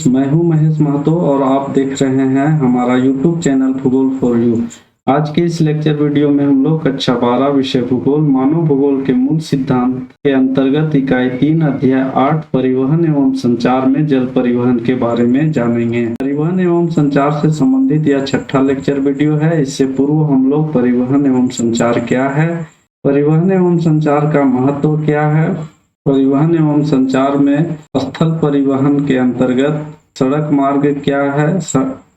Friends, मैं हूं महेश महतो और आप देख रहे हैं हमारा यूट्यूब चैनल भूगोल फॉर यू। आज के इस लेक्चर वीडियो में हम लोग कक्षा 12 विषय भूगोल मानव भूगोल के मूल सिद्धांत के अंतर्गत इकाई 3 अध्याय 8 परिवहन एवं संचार में जल परिवहन के बारे में जानेंगे। परिवहन एवं संचार से संबंधित यह छठा लेक्चर वीडियो है। इससे पूर्व हम लोग परिवहन एवं संचार क्या है, परिवहन एवं संचार का महत्व क्या है, परिवहन एवं संचार में स्थल परिवहन के अंतर्गत सड़क मार्ग क्या है,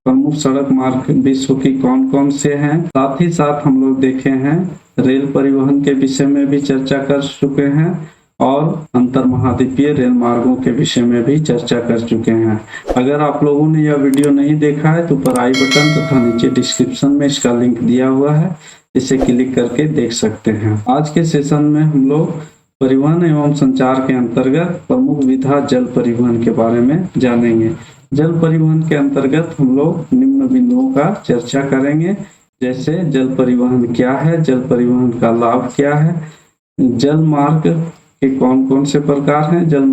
प्रमुख सड़क मार्ग विश्व की कौन कौन से हैं, साथ ही साथ हम लोग देखे हैं रेल परिवहन के विषय में भी चर्चा कर चुके हैं और अंतर महाद्वीपीय रेल मार्गों के विषय में भी चर्चा कर चुके हैं। अगर आप लोगों ने यह वीडियो नहीं देखा है तो ऊपर आई बटन तथा नीचे डिस्क्रिप्शन में इसका लिंक दिया हुआ है, इसे क्लिक करके देख सकते हैं। आज के सेशन में हम लोग परिवहन एवं संचार के अंतर्गत प्रमुख विधा जल परिवहन के बारे में जानेंगे। जल परिवहन के अंतर्गत हम लोग निम्न बिंदुओं का चर्चा करेंगे, जैसे जल परिवहन क्या है, जल परिवहन का लाभ क्या है, जल मार्ग के कौन कौन से प्रकार हैं, जल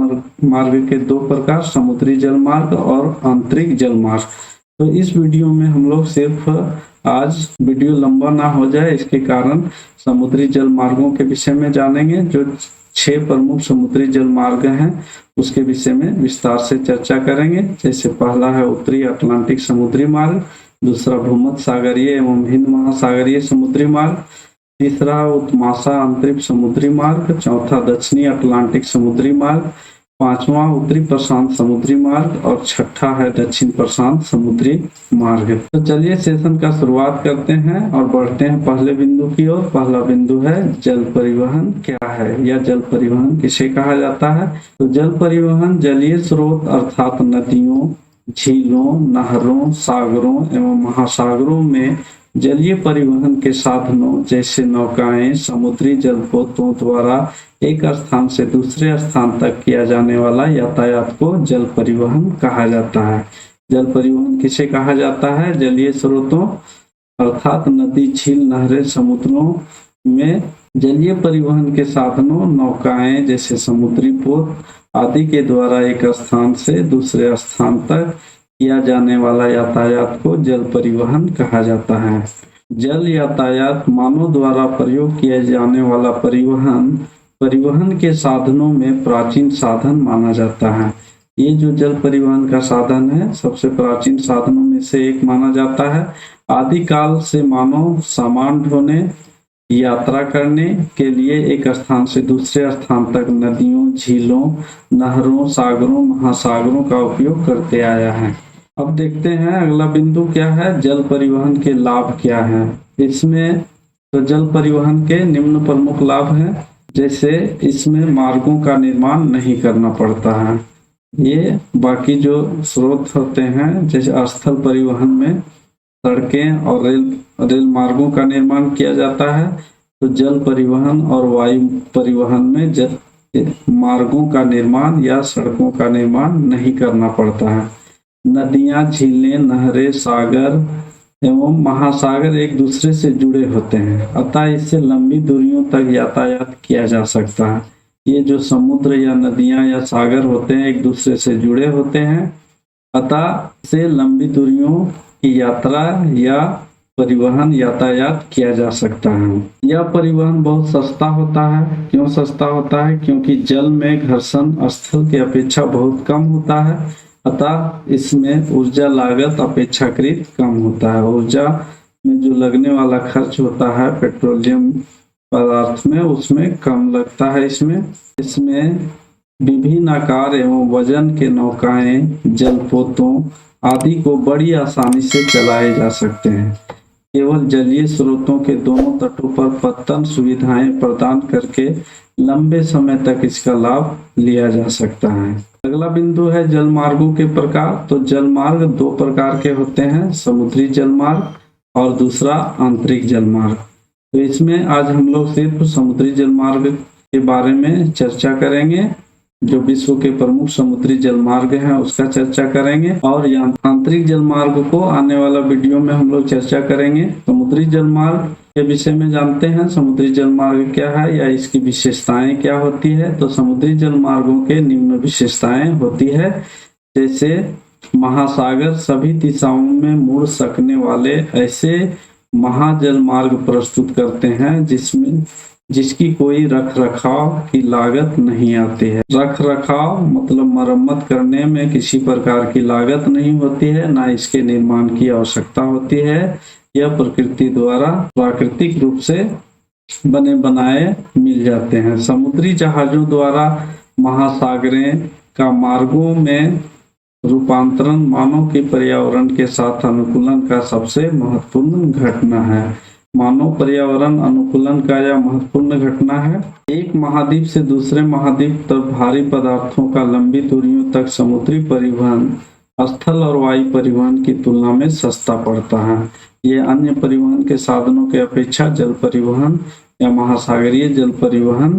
मार्ग के दो प्रकार, समुद्री जल मार्ग और आंतरिक जल मार्ग। तो इस वीडियो में हम लोग सिर्फ आज वीडियो लंबा ना हो जाए इसके कारण समुद्री जल मार्गों के विषय में जानेंगे। जो 6 प्रमुख समुद्री जल मार्ग हैं उसके विषय में विस्तार से चर्चा करेंगे। जैसे पहला है उत्तरी अटलांटिक समुद्री मार्ग, दूसरा भूमध्य सागरीय एवं हिंद महासागरीय समुद्री मार्ग, तीसरा उत्तमाशा अंतरिक्ष समुद्री मार्ग, चौथा दक्षिणी अटलांटिक समुद्री मार्ग, पांचवा उत्तरी प्रशांत समुद्री मार्ग और छठा है दक्षिण प्रशांत समुद्री मार्ग। तो चलिए सेशन का शुरुआत करते हैं और बढ़ते हैं पहले बिंदु की ओर। पहला बिंदु है जल परिवहन क्या है या जल परिवहन किसे कहा जाता है। तो जल परिवहन जलीय स्रोत अर्थात नदियों, झीलों, नहरों, सागरों एवं महासागरों में जलीय परिवहन के साधनों जैसे नौकाएं, समुद्री जलपोतों द्वारा एक स्थान से दूसरे स्थान तक किया जाने वाला यातायात को जल परिवहन कहा जाता है। जल परिवहन किसे कहा जाता है? जलीय स्रोतों अर्थात नदी, झील, नहरें, समुद्रों में जलीय परिवहन के साधनों नौकाएं जैसे समुद्री पोत आदि के द्वारा एक स्थान से दूसरे स्थान तक किया जाने वाला यातायात को जल परिवहन कहा जाता है। जल यातायात मानव द्वारा प्रयोग किया जाने वाला परिवहन के साधनों में प्राचीन साधन माना जाता है। ये जो जल परिवहन का साधन है सबसे प्राचीन साधनों में से एक माना जाता है। आदिकाल से मानव सामान ढोने, यात्रा करने के लिए एक स्थान से दूसरे स्थान तक नदियों, झीलों, नहरों, सागरों, महासागरों का उपयोग करते आया है। अब देखते हैं अगला बिंदु क्या है, जल परिवहन के लाभ क्या है। इसमें तो जल परिवहन के निम्न प्रमुख लाभ हैं, जैसे इसमें मार्गों का निर्माण नहीं करना पड़ता है। ये बाकी जो स्रोत होते हैं जैसे स्थल परिवहन में सड़कें और रेल मार्गों का निर्माण किया जाता है, तो जल परिवहन और वायु परिवहन में जल मार्गों का निर्माण या सड़कों का निर्माण नहीं करना पड़ता है। नदियां, झीलें, नहरें, सागर एवं महासागर एक दूसरे से जुड़े होते हैं, अतः इससे लंबी दूरियों तक यातायात किया जा सकता है। ये जो समुद्र या नदियां या सागर होते हैं एक दूसरे से जुड़े होते हैं, अतः इससे लंबी दूरियों की यात्रा या परिवहन यातायात किया जा सकता है। यह परिवहन बहुत सस्ता होता है। क्यों सस्ता होता है? क्योंकि जल में घर्षण स्थल की अपेक्षा बहुत कम होता है, अतः इसमें ऊर्जा लागत अपेक्षाकृत कम होता है। ऊर्जा में जो लगने वाला खर्च होता है पेट्रोलियम पदार्थ में उसमें कम लगता है। इसमें विभिन्न आकार एवं वजन के नौकाएं, जलपोतों आदि को बड़ी आसानी से चलाए जा सकते हैं। केवल जलीय स्रोतों के दोनों तटों पर पत्तन सुविधाएं प्रदान करके लंबे समय तक इसका लाभ लिया जा सकता है। अगला बिंदु है जल मार्गों के प्रकार। तो जल मार्ग 2 प्रकार के होते हैं, समुद्री जल मार्ग और दूसरा आंतरिक जल मार्ग। तो इसमें आज हम लोग सिर्फ समुद्री जल मार्ग के बारे में चर्चा करेंगे। जो विश्व के प्रमुख समुद्री जल मार्ग हैं उसका चर्चा करेंगे और आंतरिक जल मार्ग को आने वाला वीडियो में हम लोग चर्चा करेंगे। समुद्री जल मार्ग के विषय में जानते हैं, समुद्री जल मार्ग क्या है या इसकी विशेषताएं क्या होती है। तो समुद्री जल मार्गों के निम्न विशेषताएं होती है, जैसे महासागर सभी दिशाओं में मुड़ सकने वाले ऐसे महाजल मार्ग प्रस्तुत करते हैं जिसकी कोई रख रखाव की लागत नहीं आती है। रख रखाव मतलब मरम्मत करने में किसी प्रकार की लागत नहीं होती है, ना इसके निर्माण की आवश्यकता होती है। यह प्रकृति द्वारा प्राकृतिक रूप से बने बनाए मिल जाते हैं। समुद्री जहाजों द्वारा महासागरें का मार्गों में रूपांतरण मानव के पर्यावरण के साथ अनुकूलन का सबसे महत्वपूर्ण घटना है। मानव पर्यावरण अनुकूलन का यह महत्वपूर्ण घटना है। एक महाद्वीप से दूसरे महाद्वीप तक भारी पदार्थों का लंबी दूरियों तक समुद्री परिवहन स्थल और वायु परिवहन की तुलना में सस्ता पड़ता है। ये अन्य परिवहन के साधनों के अपेक्षा जल परिवहन या महासागरीय जल परिवहन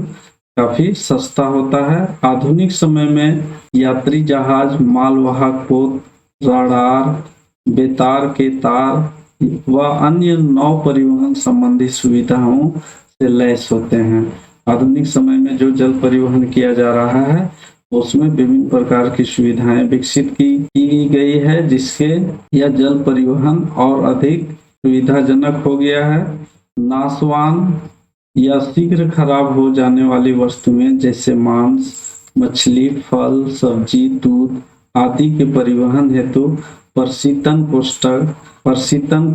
काफी सस्ता होता है। आधुनिक समय में यात्री जहाज, मालवाहक पोत, राडार, बेतार के तार व अन्य नौ परिवहन संबंधी सुविधाओं से लैस होते हैं। आधुनिक समय में जो जल परिवहन किया जा रहा है उसमें विभिन्न प्रकार की सुविधाएं विकसित की गई है, जिससे यह जल परिवहन और अधिक सुविधाजनक हो गया है। नाशवान या शीघ्र खराब हो जाने वाली वस्तुएं जैसे मांस, मछली, फल, सब्जी, दूध आदि के परिवहन हेतु प्रशीतन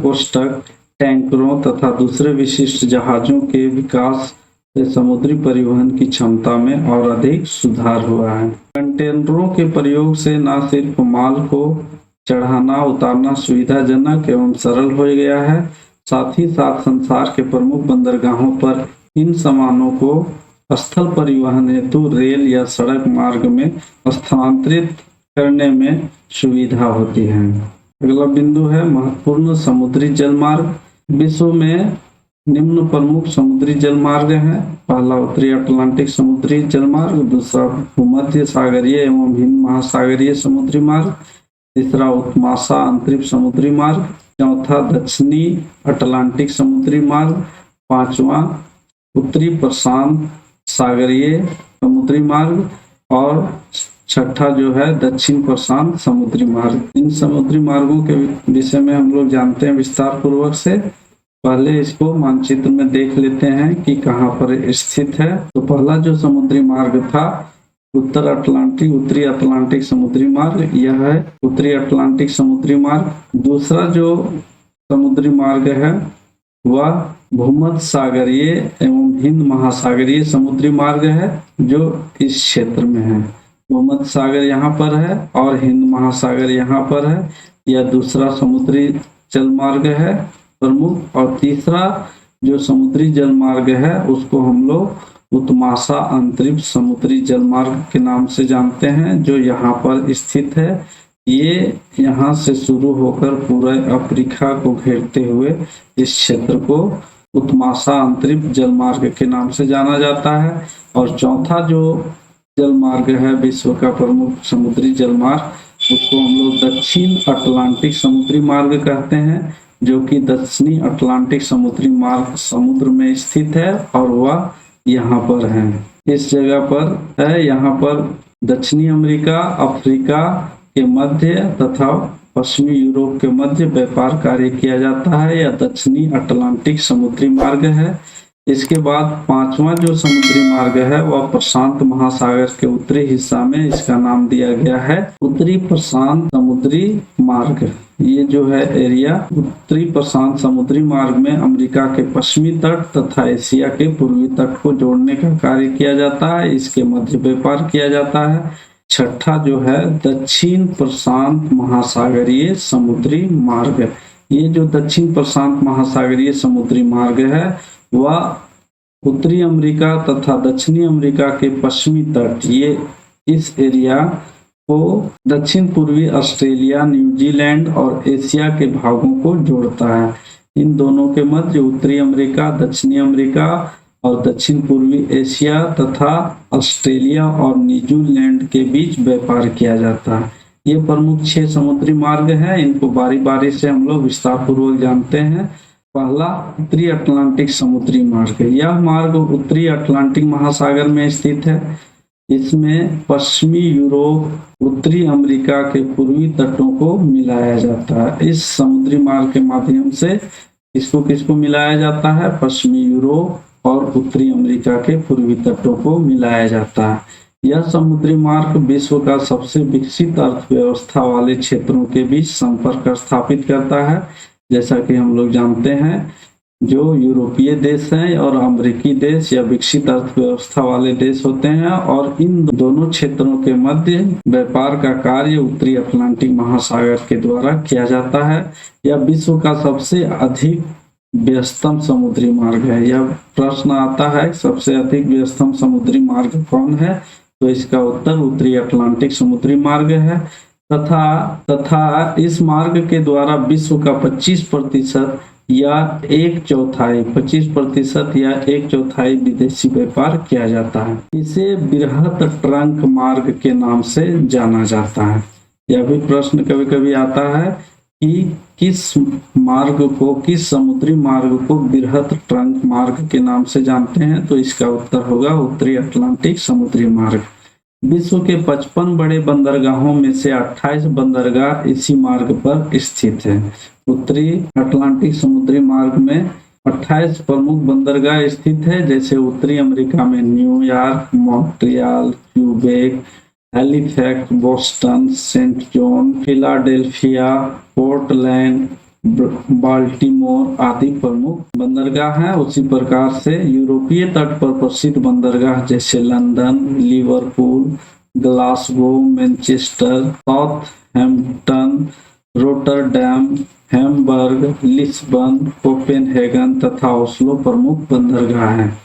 कोष्ठक, टैंकरों तथा दूसरे विशिष्ट जहाजों के विकास से समुद्री परिवहन की क्षमता में और अधिक सुधार हुआ है। कंटेनरों के प्रयोग से न सिर्फ माल को चढ़ाना उतारना सुविधाजनक एवं सरल हो गया है, साथ ही साथ संसार के प्रमुख बंदरगाहों पर इन सामानों को स्थल परिवहन हेतु रेल या सड़क मार्ग में स्थानांतरित करने में सुविधा होती है। अगला बिंदु है महत्वपूर्ण समुद्री जलमार्ग। विश्व में निम्न प्रमुख समुद्री जलमार्ग हैं। पहला उत्तरी अटलांटिक समुद्री जलमार्ग, दूसरा भूमध्य सागरीय एवं हिंद महासागरीय समुद्री मार्ग, तीसरा उत्माशा अंतरिक्ष समुद्री मार्ग, चौथा दक्षिणी अटलांटिक समुद्री मार्ग, पांचवा उत्तरी प्रशांत सागरीय समुद्री मार्ग और छठा जो है दक्षिण प्रशांत समुद्री मार्ग। इन समुद्री मार्गों के विषय में हम लोग जानते हैं विस्तार पूर्वक से। पहले इसको मानचित्र में देख लेते हैं कि कहाँ पर स्थित है। तो पहला जो समुद्री मार्ग था उत्तरी अटलांटिक समुद्री मार्ग, यह है उत्तरी अटलांटिक समुद्री मार्ग। दूसरा जो समुद्री मार्ग है वह भूमध्य सागरीय एवं हिंद महासागरीय समुद्री मार्ग है, जो इस क्षेत्र में है। भूमध्य सागर यहाँ पर है और हिंद महासागर यहाँ पर है। यह दूसरा समुद्री जल मार्ग है प्रमुख। और तीसरा जो समुद्री जल मार्ग है उसको हम लोग उत्माशा अंतरिक्ष समुद्री जल मार्ग के नाम से जानते हैं, जो यहाँ पर स्थित है। ये यहाँ से शुरू होकर पूरे अफ्रीका को घेरते हुए इस क्षेत्र को उत्माशा अंतरिक्ष जल मार्ग के नाम से जाना जाता है। और चौथा जो जल मार्ग है विश्व का प्रमुख समुद्री जल मार्ग, उसको हम लोग दक्षिण अटलांटिक समुद्री मार्ग कहते हैं, जो कि दक्षिणी अटलांटिक समुद्री मार्ग समुद्र में स्थित है और वह यहाँ पर है। इस जगह पर है। यहाँ पर दक्षिणी अमेरिका, अफ्रीका के मध्य तथा पश्चिमी यूरोप के मध्य व्यापार कार्य किया जाता है। यह दक्षिणी अटलांटिक समुद्री मार्ग है। इसके बाद पांचवा जो समुद्री मार्ग है वह प्रशांत महासागर के उत्तरी हिस्सा में, इसका नाम दिया गया है उत्तरी प्रशांत समुद्री मार्ग। ये जो है एरिया उत्तरी प्रशांत समुद्री मार्ग में अमेरिका के पश्चिमी तट तथा एशिया के पूर्वी तट को जोड़ने का कार्य किया जाता है। इसके मध्य व्यापार किया जाता है। छठा जो है दक्षिण प्रशांत महासागरीय समुद्री मार्ग। ये जो दक्षिण प्रशांत महासागरीय समुद्री मार्ग है वह उत्तरी अमेरिका तथा दक्षिणी अमेरिका के पश्चिमी तट, ये इस एरिया को दक्षिण पूर्वी ऑस्ट्रेलिया, न्यूजीलैंड और एशिया के भागों को जोड़ता है। इन दोनों के मध्य उत्तरी अमेरिका, दक्षिणी अमेरिका और दक्षिण पूर्वी एशिया तथा ऑस्ट्रेलिया और न्यूजीलैंड के बीच व्यापार किया जाता है। ये प्रमुख 6 समुद्री मार्ग हैं। इनको बारी बारी से हम लोग विस्तार पूर्वक जानते हैं। पहला उत्तरी अटलांटिक समुद्री मार्ग। यह मार्ग उत्तरी अटलांटिक महासागर में स्थित है। इसमें पश्चिमी यूरोप, उत्तरी अमेरिका के पूर्वी तटों को मिलाया जाता है। इस समुद्री मार्ग के माध्यम से किसको किसको मिलाया जाता है? पश्चिमी यूरोप और उत्तरी अमेरिका के पूर्वी तटों को मिलाया जाता है। यह समुद्री मार्ग विश्व का सबसे विकसित अर्थव्यवस्था वाले क्षेत्रों के बीच संपर्क स्थापित करता है। जैसा कि हम लोग जानते हैं, जो यूरोपीय देश हैं और अमेरिकी देश या विकसित अर्थव्यवस्था वाले देश होते हैं, और इन दोनों क्षेत्रों के मध्य व्यापार का कार्य उत्तरी अटलांटिक महासागर के द्वारा किया जाता है। यह विश्व का सबसे अधिक व्यस्तम समुद्री मार्ग है। यह प्रश्न आता है, सबसे अधिक व्यस्तम समुद्री मार्ग कौन है? तो इसका उत्तर उत्तरी अटलांटिक समुद्री मार्ग है। तथा इस मार्ग के द्वारा विश्व का 25% या 1/4 या 1/4 विदेशी व्यापार किया जाता है। इसे बृहत ट्रंक मार्ग के नाम से जाना जाता है। यह भी प्रश्न कभी कभी आता है कि किस समुद्री मार्ग को बृहत ट्रंक मार्ग के नाम से जानते हैं? तो इसका उत्तर होगा उत्तरी अटलांटिक समुद्री मार्ग। विश्व के 55 बड़े बंदरगाहों में से 28 बंदरगाह इसी मार्ग पर स्थित है। उत्तरी अटलांटिक समुद्री मार्ग में 28 प्रमुख बंदरगाह स्थित है, जैसे उत्तरी अमेरिका में New York, Montreal, Quebec, Halifax, Boston, Saint John, Philadelphia, Portland, Baltimore आदि प्रमुख बंदरगाह हैं। उसी प्रकार से यूरोपीय तट पर प्रसिद्ध बंदरगाह जैसे London, Liverpool, Glasgow, Manchester, Southampton, Rotterdam, Hamburg, Lisbon, Copenhagen तथा ओस्लो प्रमुख बंदरगाह हैं।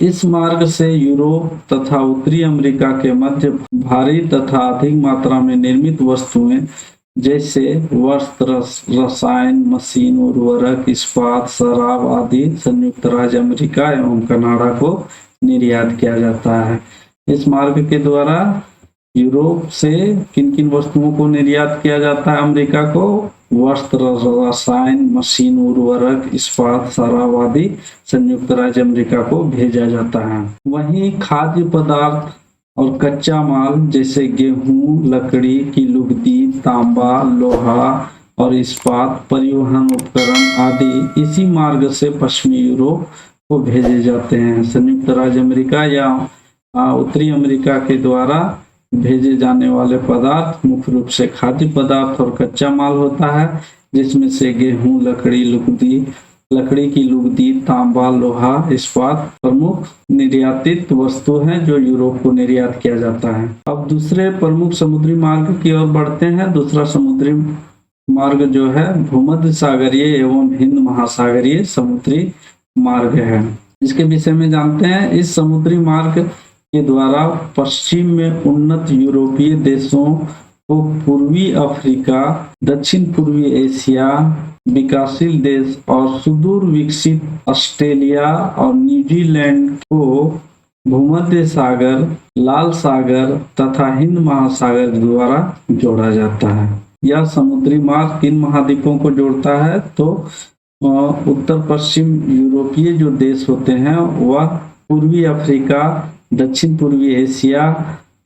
इस मार्ग से यूरोप तथा उत्तरी अमेरिका के मध्य भारी तथा अधिक मात्रा में निर्मित वस्तुएं जैसे वस्त्र, रसायन, मशीन, उर्वरक, इस्पात, शराब आदि संयुक्त राज्य अमेरिका एवं कनाडा को निर्यात किया जाता है। इस मार्ग के द्वारा यूरोप से किन किन वस्तुओं को निर्यात किया जाता है? अमेरिका को वस्त्र, रसायन, मशीन, उर्वरक, इस्पात, शराब आदि संयुक्त राज्य अमेरिका को भेजा जाता है। वहीं खाद्य पदार्थ और कच्चा माल जैसे गेहूं, लकड़ी की लुगदी, तांबा, लोहा और इस्पात, परिवहन उपकरण आदि इसी मार्ग से पश्चिमी यूरोप को भेजे जाते हैं। संयुक्त राज्य अमेरिका या उत्तरी अमेरिका के द्वारा भेजे जाने वाले पदार्थ मुख्य रूप से खाद्य पदार्थ और कच्चा माल होता है, जिसमें से गेहूं, लकड़ी की लुगदी, तांबा, लोहा, इस्पात प्रमुख निर्यातित वस्तु हैं जो यूरोप को निर्यात किया जाता है। अब दूसरे प्रमुख समुद्री मार्ग की ओर बढ़ते हैं। दूसरा समुद्री मार्ग जो है भूमध्य सागरीय एवं हिंद महासागरीय समुद्री मार्ग है। इसके विषय में जानते हैं। इस समुद्री मार्ग के द्वारा पश्चिम में उन्नत यूरोपीय देशों को पूर्वी अफ्रीका, दक्षिण पूर्वी एशिया, विकासशील देश और सुदूर विकसित ऑस्ट्रेलिया और न्यूजीलैंड को भूमध्य सागर, लाल सागर तथा हिंद महासागर द्वारा जोड़ा जाता है। यह समुद्री मार्ग किन महाद्वीपों को जोड़ता है? तो उत्तर पश्चिम यूरोपीय जो देश होते हैं वह पूर्वी अफ्रीका, दक्षिण पूर्वी एशिया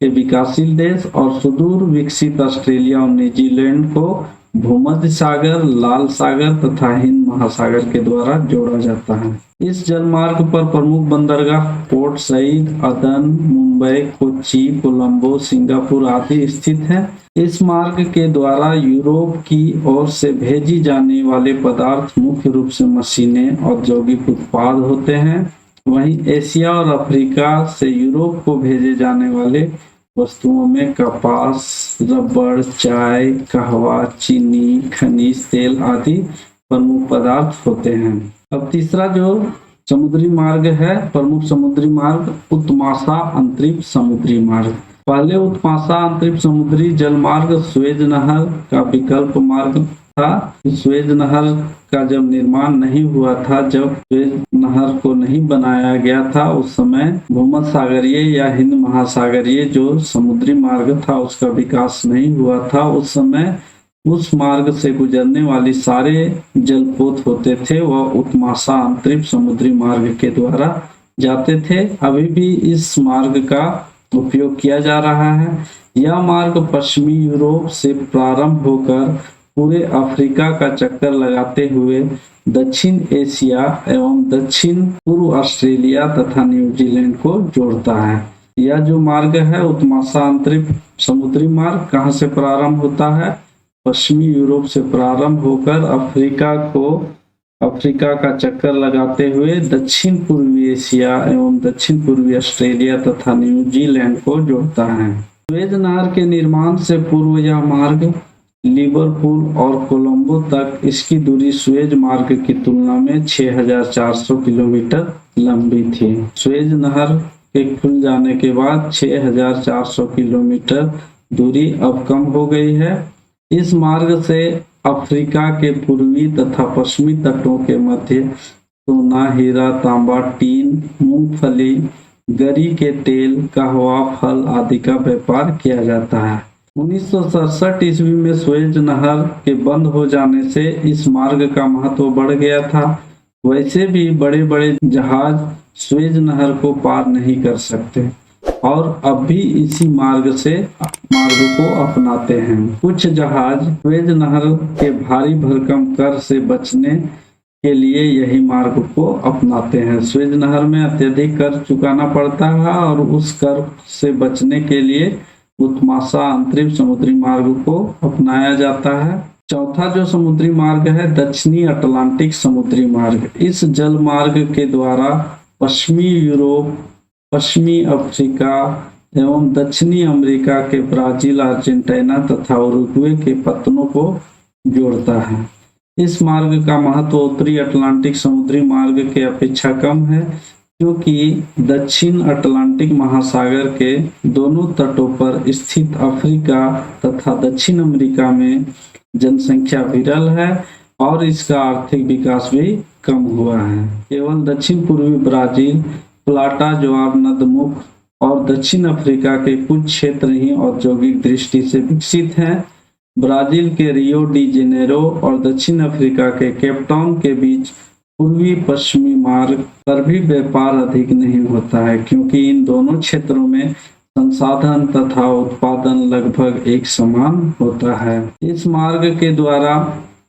के विकासशील देश और सुदूर विकसित ऑस्ट्रेलिया और न्यूजीलैंड को भूमध्य सागर, लाल सागर तथा हिंद महासागर के द्वारा जोड़ा जाता है। इस जलमार्ग पर प्रमुख बंदरगाह पोर्ट सईद, अदन, मुंबई, कोच्चि, कोलंबो, सिंगापुर आदि स्थित हैं। इस मार्ग के द्वारा यूरोप की ओर से भेजी जाने वाले पदार्थ मुख्य रूप से मशीनें, औद्योगिक उत्पाद होते हैं। वहीं एशिया और अफ्रीका से यूरोप को भेजे जाने वाले वस्तुओं में कपास, रबड़, चाय, कहवा, चीनी, खनिज तेल आदि प्रमुख पदार्थ होते हैं। अब तीसरा जो समुद्री मार्ग है, प्रमुख समुद्री मार्ग उत्तमाशा अंतरिम समुद्री मार्ग। पहले उत्तमाशा अंतरिम समुद्री जलमार्ग सुएज नहर का विकल्प मार्ग था। सुएज नहर का जब निर्माण नहीं हुआ था, जब सुएज नहर को नहीं बनाया गया था, उस समय भूमध्य सागरीय या हिंद महासागरीय जो समुद्री मार्ग था उसका विकास नहीं हुआ था। उस समय उस मार्ग से गुजरने वाली सारे जलपोत होते थे वह उत्तमाशा अंतरिम समुद्री मार्ग के द्वारा जाते थे। अभी भी इस मार्ग का उपयोग किया जा रहा है। यह मार्ग पश्चिमी यूरोप से प्रारंभ होकर पूरे अफ्रीका का चक्कर लगाते हुए दक्षिण एशिया एवं दक्षिण पूर्व ऑस्ट्रेलिया तथा न्यूजीलैंड को जोड़ता है। यह जो मार्ग है उत्तमाशांतरित समुद्री मार्ग कहाँ से प्रारंभ होता है? पश्चिमी यूरोप से प्रारंभ होकर अफ्रीका का चक्कर लगाते हुए दक्षिण पूर्वी एशिया एवं दक्षिण पूर्वी ऑस्ट्रेलिया तथा न्यूजीलैंड को जोड़ता है। सुएज नहर के निर्माण से पूर्व यह मार्ग लिवरपूल और कोलंबो तक इसकी दूरी सुएज मार्ग की तुलना में 6400 किलोमीटर लंबी थी। सुएज नहर के खुल जाने के बाद 6400 किलोमीटर दूरी अब कम हो गई है। इस मार्ग से अफ्रीका के पूर्वी तथा पश्चिमी तटों के मध्य सोना, हीरा, तांबा, टीन, मूंगफली, गरी के तेल, कहवा, फल आदि का व्यापार किया जाता है। 1967 ईस्वी में सुएज नहर के बंद हो जाने से इस मार्ग का महत्व बढ़ गया था। वैसे भी बड़े बड़े जहाज सुएज नहर को पार नहीं कर सकते और अब भी इसी मार्ग को अपनाते हैं। कुछ जहाज सुएज नहर के भारी भरकम कर से बचने के लिए यही मार्ग को अपनाते हैं। सुएज नहर में अत्यधिक कर चुकाना पड़ता है और उस कर से बचने के लिए उत्तमाशांतरित समुद्री मार्ग को अपनाया जाता है। चौथा जो समुद्री मार्ग है दक्षिणी अटलांटिक समुद्री मार्ग। इस जल मार्ग के द्वारा पश्चिमी यूरोप, पश्चिमी अफ्रीका एवं दक्षिणी अमेरिका के ब्राजील, अर्जेंटीना तथा उरुग्वे के पत्तनों को जोड़ता है। इस मार्ग का महत्व उत्तरी अटलांटिक समुद्री मार्ग के अपेक्षा कम है, क्योंकि दक्षिण अटलांटिक महासागर के दोनों तटों पर स्थित अफ्रीका तथा दक्षिण अमेरिका में जनसंख्या विरल है और इसका आर्थिक विकास भी कम हुआ है। केवल दक्षिण पूर्वी ब्राजील, प्लाटा ज्वार नदमुख और दक्षिण अफ्रीका के कुछ क्षेत्र ही औद्योगिक दृष्टि से विकसित हैं। ब्राजील के रियो डी जेनेरो और दक्षिण अफ्रीका के केप टाउन के बीच पूर्वी पश्चिमी मार्ग पर भी व्यापार अधिक नहीं होता है, क्योंकि इन दोनों क्षेत्रों में संसाधन तथा उत्पादन लगभग एक समान होता है। इस मार्ग के द्वारा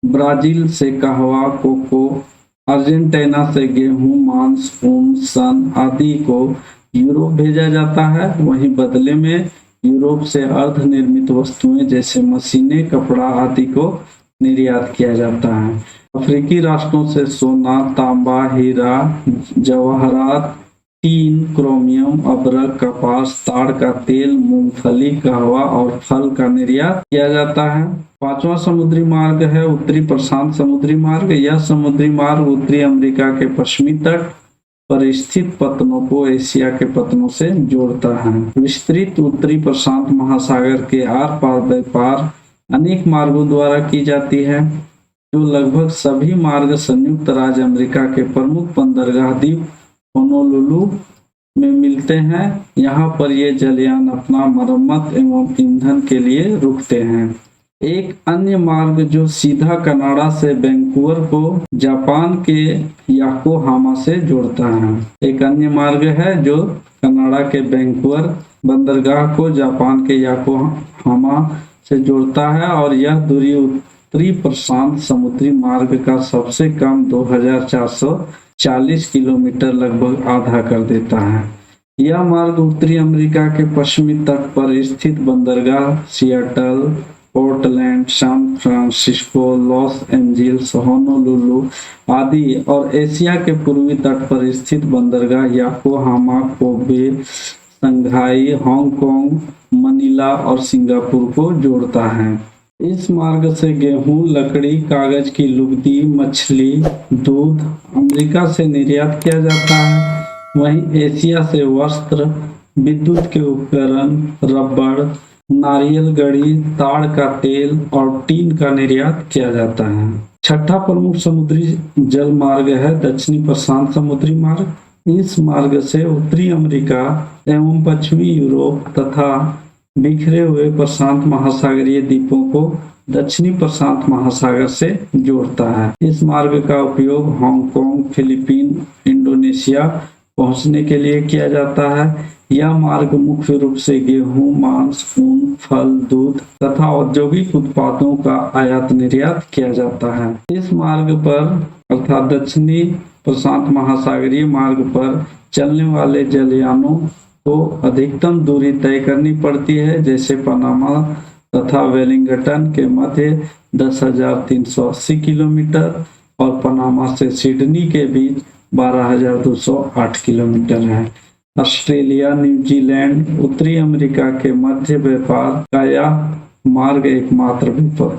ब्राजील से कहवा, कोको, अर्जेंटीना से गेहूं, मांस, ऊन, सन आदि को यूरोप भेजा जाता है। वहीं बदले में यूरोप से अर्ध निर्मित वस्तुएं जैसे मशीनें, कपड़ा आदि को निर्यात किया जाता है। अफ्रीकी राष्ट्रों से सोना, तांबा, हीरा, जवाहरात, टीन, क्रोमियम, अबरक, कपास, ताड़ का तेल, मूंगफली, कहवा और फल का निर्यात किया जाता है। पांचवा समुद्री मार्ग है उत्तरी प्रशांत समुद्री मार्ग। यह समुद्री मार्ग उत्तरी अमेरिका के पश्चिमी तट पर स्थित पत्तनों को एशिया के पत्तनों से जोड़ता है। विस्तृत उत्तरी प्रशांत महासागर के आर पार व्यापार अनेक मार्गों द्वारा की जाती है, जो लगभग सभी मार्ग संयुक्त राज्य अमेरिका के प्रमुख बंदरगाह द्वीप होनोलुलु में मिलते हैं। यहाँ पर ये जलयान अपना मरम्मत एवं ईंधन के लिए रुकते हैं। एक अन्य मार्ग जो सीधा कनाडा से वैंकूवर को जापान के याकोहामा से जोड़ता है। एक अन्य मार्ग है जो कनाडा के वैंकूवर बंदरगाह को जापान के याकोहामा से जोड़ता है और यह दूरी उत्तरी प्रशांत समुद्री मार्ग का सबसे कम 2440 किलोमीटर लगभग आधा कर देता है। यह मार्ग उत्तरी अमेरिका के पश्चिमी तट पर स्थित बंदरगाह Seattle, Portland, San Francisco, Los Angeles, Honolulu आदि और एशिया के पूर्वी तट पर स्थित बंदरगाह Yokohama, Kobe, Shanghai, Hong Kong, Manila और सिंगापुर को जोड़ता है। इस मार्ग से गेहूं, लकड़ी, कागज की लुगदी, मछली, दूध अमेरिका से निर्यात किया जाता है। वहीं एशिया से वस्त्र, विद्युत के उपकरण, रबड़, नारियल गड़ी, ताड़ का तेल और टीन का निर्यात किया जाता है। छठा प्रमुख समुद्री जल मार्ग है दक्षिणी प्रशांत समुद्री मार्ग। इस मार्ग से उत्तरी अमेरिका एवं पश्चिमी यूरोप तथा बिखरे हुए प्रशांत महासागरीय द्वीपों को दक्षिणी प्रशांत महासागर से जोड़ता है। इस मार्ग का उपयोग हांगकांग, फिलीपीन, इंडोनेशिया पहुंचने के लिए किया जाता है। यह मार्ग मुख्य रूप से गेहूं, मांस, ऊन, फल, दूध तथा औद्योगिक उत्पादों का आयात निर्यात किया जाता है। इस मार्ग पर अर्थात दक्षिणी प्रशांत महासागरीय मार्ग पर चलने वाले जलयानों को अधिकतम दूरी तय करनी पड़ती है, जैसे पनामा तथा वेलिंगटन के मध्य 10,380 किलोमीटर और पनामा से सिडनी के बीच 12,208 किलोमीटर है। ऑस्ट्रेलिया, न्यूजीलैंड, उत्तरी अमेरिका के मध्य व्यापार का यह मार्ग एकमात्र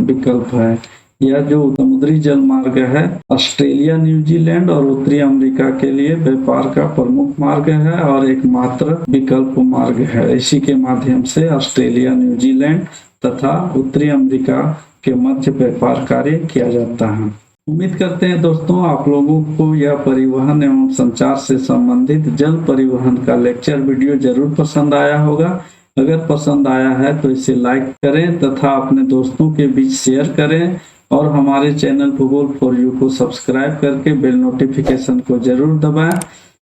विकल्प है। यह जो समुद्री जल मार्ग है ऑस्ट्रेलिया, न्यूजीलैंड और उत्तरी अमेरिका के लिए व्यापार का प्रमुख मार्ग है और एकमात्र विकल्प मार्ग है। इसी के माध्यम से ऑस्ट्रेलिया, न्यूजीलैंड तथा उत्तरी अमेरिका के मध्य व्यापार कार्य किया जाता है। उम्मीद करते हैं दोस्तों आप लोगों को यह परिवहन एवं संचार से संबंधित जल परिवहन का लेक्चर वीडियो जरूर पसंद आया होगा। अगर पसंद आया है तो इसे लाइक करें तथा अपने दोस्तों के बीच शेयर करें और हमारे चैनल भूगोल फॉर यू को सब्सक्राइब करके बेल नोटिफिकेशन को जरूर दबाएं,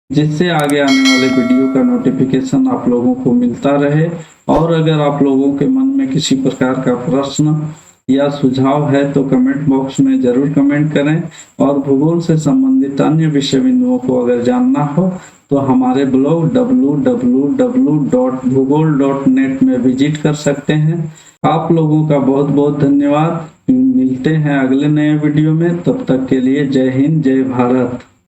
जिससे आगे आने वाले वीडियो का नोटिफिकेशन आप लोगों को मिलता रहे। और अगर आप लोगों के मन में किसी प्रकार का प्रश्न या सुझाव है तो कमेंट बॉक्स में जरूर कमेंट करें और भूगोल से संबंधित अन्य विषय बिंदुओं को अगर जानना हो तो हमारे ब्लॉग www.bhugol.net में विजिट कर सकते हैं। आप लोगों का बहुत बहुत धन्यवाद। मिलते हैं अगले नए वीडियो में, तब तक के लिए जय हिंद, जय भारत।